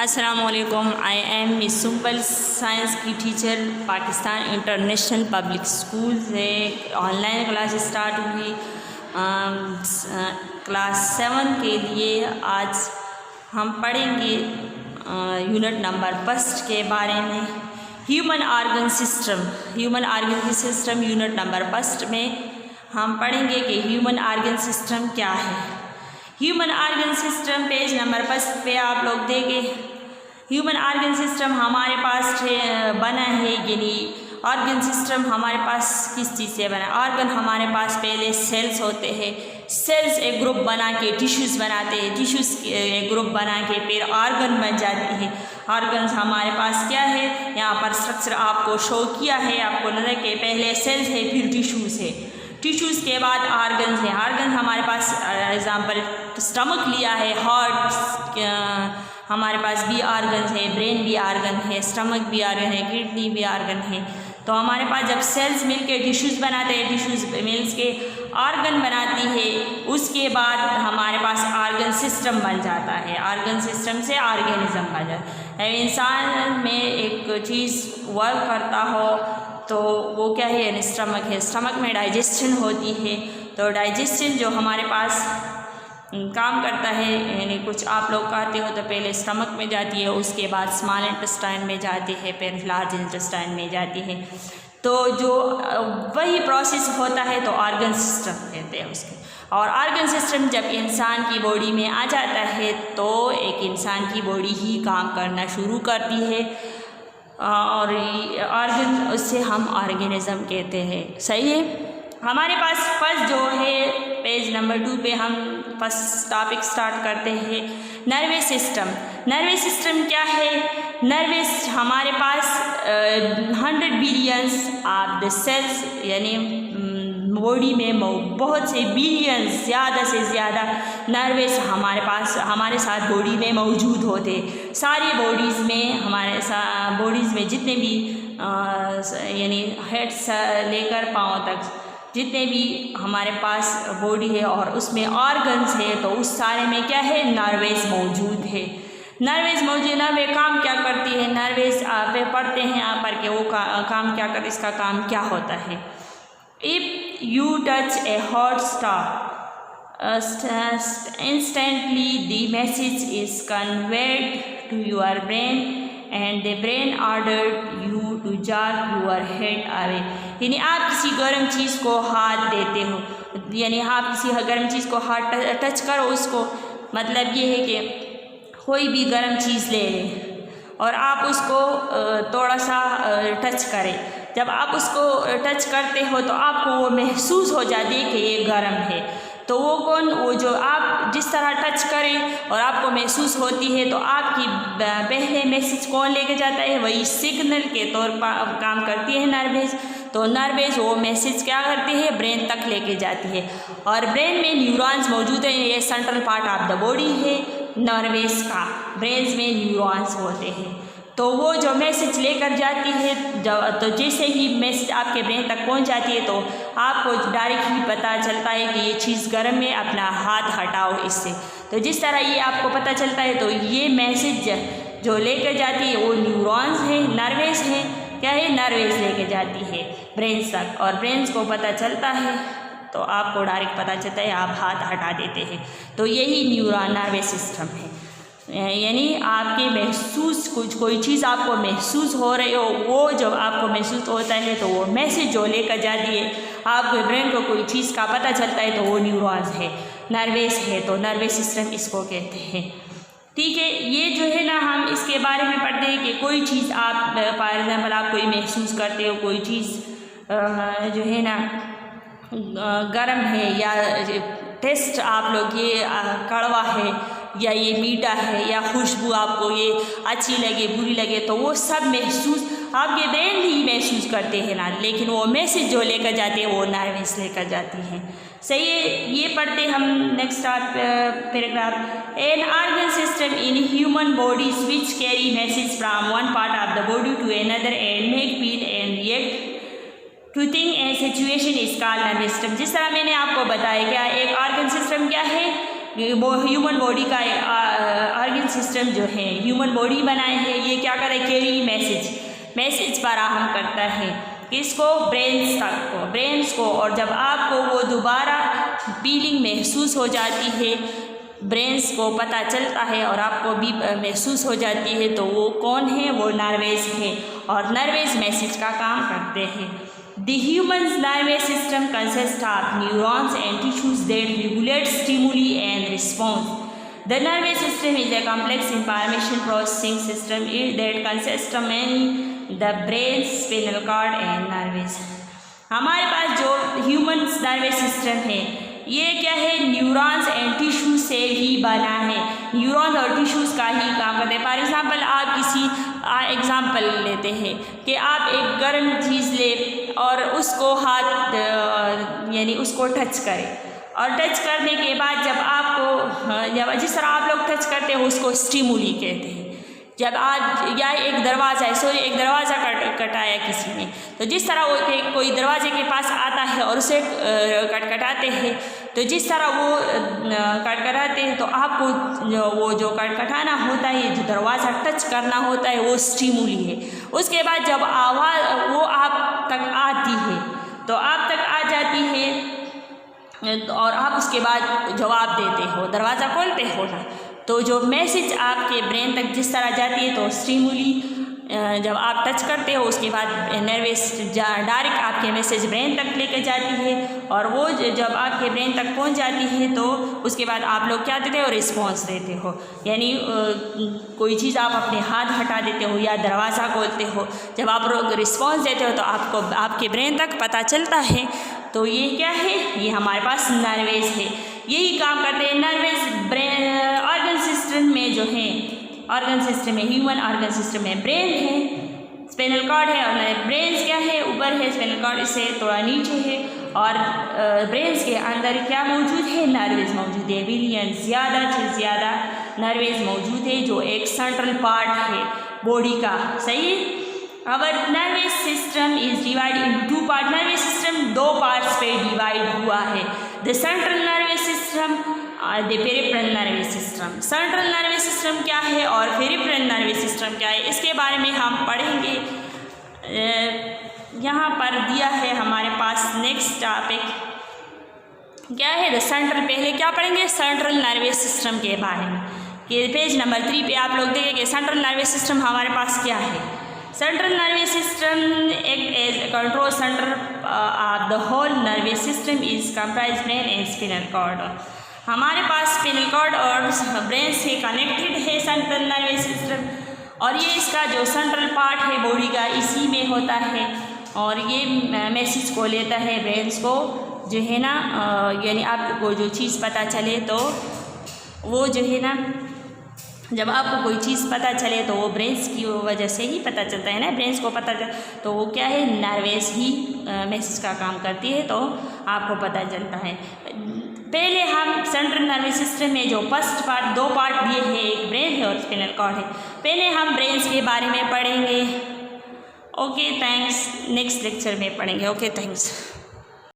अस्सलामुअलैकुम। I am miss simple science की teacher, Pakistan international public school से ऑनलाइन क्लास स्टार्ट हुई क्लास 7 के लिए। आज हम पढ़ेंगे यूनिट नंबर 1 के बारे में, human organ system. Human organ system unit number 1 में हम पढ़ेंगे कि ह्यूमन ऑर्गन सिस्टम क्या है। Human organ system page number 1 पे आप लोग देखें। ह्यूमन ऑर्गन सिस्टम हमारे पास बना है, यानी ऑर्गन सिस्टम हमारे पास किस चीज़ से बना। ऑर्गन हमारे पास पहले सेल्स होते हैं, सेल्स एक ग्रुप बना के टिश्यूज़ बनाते हैं, टिश्यूज़ एक ग्रुप बना के फिर ऑर्गन बन जाते हैं। ऑर्गन्स हमारे पास क्या है, यहाँ पर स्ट्रक्चर आपको शो किया है, आपको नजर के पहले सेल्स है, फिर टिश्यूज़ है, टिश्यूज़ के बाद ऑर्गन्स हैं। ऑर्गन हमारे पास एग्जांपल स्टमक लिया है, हार्ट हमारे पास भी ऑर्गन है, ब्रेन भी ऑर्गन है, स्टमक भी ऑर्गन है, किडनी भी ऑर्गन है। तो हमारे पास जब सेल्स मिलके टिश्यूज़ बनाते हैं, टिश्यूज़ मिल्स के ऑर्गन बनाती है, उसके बाद हमारे पास ऑर्गन सिस्टम बन जाता है। ऑर्गन सिस्टम से ऑर्गेनिज्म बन जाता है। इंसान में एक चीज़ वर्क करता हो तो वो क्या है, स्टमक है। स्टमक में डाइजेशन होती है, तो डाइजेशन जो हमारे पास काम करता है, यानी कुछ आप लोग खाते हो तो पहले स्टमक में जाती है, उसके बाद स्मॉल इंटेस्टाइन में जाती है, फिर लार्ज इंटेस्टाइन में जाती है। तो जो वही प्रोसेस होता है तो ऑर्गन सिस्टम कहते हैं उसके। और ऑर्गन सिस्टम जब इंसान की बॉडी में आ जाता है तो एक इंसान की बॉडी ही काम करना शुरू करती है, और ऑर्गन उससे हम ऑर्गेनिज्म कहते हैं। सही है। हमारे पास फर्स्ट जो है पेज नंबर 2 पे हम फर्स्ट टॉपिक स्टार्ट करते हैं, नर्वस सिस्टम। नर्वस सिस्टम क्या है? नर्वस हमारे पास 100 बिलियंस ऑफ द सेल्स, यानी बॉडी में बहुत से बिलियंस, ज़्यादा से ज़्यादा नर्वस हमारे साथ बॉडी में मौजूद होते। सारी बॉडीज़ में बॉडीज़ में जितने भी यानी हेड से लेकर पाँव तक जितने भी हमारे पास बॉडी है और उसमें ऑर्गन्स है, तो उस सारे में क्या है, नर्वस मौजूद है। नर्वस मौजूद, नर्वे काम क्या करती है, नर्वस पे पढ़ते हैं यहाँ पर कि वो काम क्या कर, इसका काम क्या होता है। If you touch A hot stove instantly the message is conveyed to your brain and the brain ordered you to jerk your head away। यानी आप किसी गर्म चीज़ को हाथ देते हो, यानी आप किसी गर्म चीज़ को हाथ टच करो, उसको मतलब ये है कि कोई भी गर्म चीज़ ले लें और आप उसको थोड़ा सा टच करें। जब आप उसको टच करते हो तो आपको वो महसूस हो जाती है कि ये गर्म है। तो वो जो आप जिस तरह टच करें और आपको महसूस होती है, तो आपकी पहले मैसेज कौन लेके जाता है, वही सिग्नल के तौर पर काम करती है नर्वस। तो नर्वस वो मैसेज क्या करती है, ब्रेन तक लेके जाती है। और ब्रेन में न्यूरॉन्स मौजूद हैं, ये central part of the body है नर्वस का, ब्रेन में न्यूरॉन्स होते हैं। तो वो जो मैसेज लेकर जाती है, तो जैसे ही मैसेज आपके ब्रेन तक पहुंच जाती है तो आपको डायरेक्ट ही पता चलता है कि ये चीज़ गर्म है, अपना हाथ हटाओ इससे। तो जिस तरह ये आपको पता चलता है, तो ये मैसेज जो लेकर जाती है वो न्यूरॉन्स है, नर्वस है, क्या है, नर्वस लेके जाती है ब्रेन तक, और ब्रेन को पता चलता है तो आपको डायरेक्ट पता चलता है, आप हाथ हटा देते हैं। तो यही न्यूरॉन नर्वस सिस्टम है। यानी आपके महसूस कोई चीज़ आपको महसूस हो रही हो, वो जब आपको महसूस होता है तो वो मैसेज जो लेकर जाती है आपके ब्रेन को, कोई चीज़ का पता चलता है तो वो न्यूरॉन्स है, नर्वस है। तो नर्वस सिस्टम इसको कहते हैं। ठीक है। ये जो है ना, हम इसके बारे में पढ़ते हैं कि कोई चीज़ आप फॉर एग्जाम्पल आप कोई महसूस करते हो, कोई चीज़ जो है ना गर्म है, या टेस्ट आप लोग ये कड़वा है या ये मीठा है, या खुशबू आपको ये अच्छी लगे बुरी लगे, तो वो सब महसूस आपके ब्रेन ही महसूस करते हैं ना, लेकिन वो मैसेज जो लेकर जाते हैं वो नर्वस लेकर जाती हैं। सही है। ये पढ़ते हम next paragraph. An organ system in human bodies which carry message from one part of the body to another and make feel and react to thing and situation is called nervous system. जिस तरह मैंने आपको बताया, क्या एक organ system क्या है, वो ह्यूमन बॉडी का ऑर्गन सिस्टम जो है, ह्यूमन बॉडी बनाए हैं, ये क्या करे, कैरी मैसेज फराहम करता है किसको, ब्रेन्स को। और जब आपको वो दोबारा फीलिंग महसूस हो जाती है, ब्रेन्स को पता चलता है और आपको भी महसूस हो जाती है, तो वो कौन है, वो नर्वेस है और नर्वेस मैसेज का काम करते हैं। The human nervous system consists of neurons and tissues that regulate stimuli and response. The nervous system is a complex information processing system that consists of mainly the brain, spinal cord and nerves. हमारे पास जो human nervous system है ये क्या है, neurons and tissues से ही बना है। Neurons और टिश्यूज़ का ही काम करते हैं। फॉर एग्जांपल आप किसी एग्जांपल लेते हैं कि आप एक गर्म चीज़ ले और उसको हाथ यानी उसको टच करें, और टच करने के बाद जब आपको जिस तरह आप लोग टच करते हैं उसको स्टिमुली कहते हैं। जब आज या एक दरवाज़ा कटाया किसी ने, तो जिस तरह वो कोई दरवाजे के पास आता है और उसे कटकटाते हैं, तो जिस तरह वो कटकटाते हैं तो आपको जो कटकटाना होता है, जो दरवाज़ा टच करना होता है, वो स्टिमुली है। उसके बाद जब आवाज़ वो आप तक आती है, तो आप तक आ जाती है और आप उसके बाद जवाब देते हो, दरवाज़ा खोलते हो ना, तो जो मैसेज आपके ब्रेन तक जिस तरह जाती है, तो स्टिमुली जब आप टच करते हो उसके बाद नर्वस डायरेक्ट आपके मैसेज ब्रेन तक लेकर जाती है, और वो जब आपके ब्रेन तक पहुंच जाती है तो उसके बाद आप लोग क्या देते हो, रिस्पॉन्स देते हो। यानी कोई चीज़ आप अपने हाथ हटा देते हो या दरवाज़ा खोलते हो, जब आप लोग रिस्पॉन्स देते हो तो आपको आपके ब्रेन तक पता चलता है। तो ये क्या है, ये हमारे पास नर्वेस है, यही काम करते हैं। नर्वेस ब्रेन ऑर्गन सिस्टम में जो है, ऑर्गन सिस्टम में ह्यूमन ऑर्गन सिस्टम में ब्रेन है, स्पिनल कॉर्ड है, और ब्रेन्स क्या है, ऊपर है, स्पिनल कॉर्ड इससे थोड़ा नीचे है, और ब्रेन्स के अंदर क्या मौजूद है, नर्वेस मौजूद है। बिलियन ज़्यादा से ज़्यादा नर्वेस मौजूद है, जो एक सेंट्रल पार्ट है बॉडी का, सही है। Our nervous system is divide in two part. Nervous system दो पार्ट्स पे डिवाइड हुआ है, द सेंट्रल नर्वस सिस्टम और the peripheral nervous system. Central nervous system क्या है और पेरिफेरल नर्वस सिस्टम क्या है, इसके बारे में हम पढ़ेंगे। यहाँ पर दिया है हमारे पास नेक्स्ट टॉपिक क्या है, द सेंट्रल। पहले क्या पढ़ेंगे, सेंट्रल नर्वस सिस्टम के बारे में, कि पेज नंबर 3 पे आप लोग देखेंगे सेंट्रल नर्वस सिस्टम हमारे पास क्या है। Central nervous system act as control centre of the whole nervous system is comprise brain and spinal cord. हमारे पास स्पिनल कॉर्ड और ब्रेन से कनेक्टेड है सेंट्रल नर्वस सिस्टम, और ये इसका जो सेंट्रल पार्ट है बॉडी का इसी में होता है, और ये मैसेज को लेता है ब्रेन्स को, जो है ना, यानी आपको जो चीज़ पता चले तो वो जो है ना, जब आपको कोई चीज़ पता चले तो वो ब्रेन्स की वजह से ही पता चलता है ना, ब्रेन्स को पता चल, तो वो क्या है, नर्वेस ही मैसेज का काम करती है, तो आपको पता चलता है। पहले हम सेंट्रल नर्वस सिस्टम में जो फर्स्ट पार्ट, दो पार्ट दिए हैं, एक ब्रेन है और स्पिनल कॉर्ड है। पहले हम ब्रेन्स के बारे में पढ़ेंगे। ओके थैंक्स, नेक्स्ट लेक्चर में पढ़ेंगे। Okay thanks.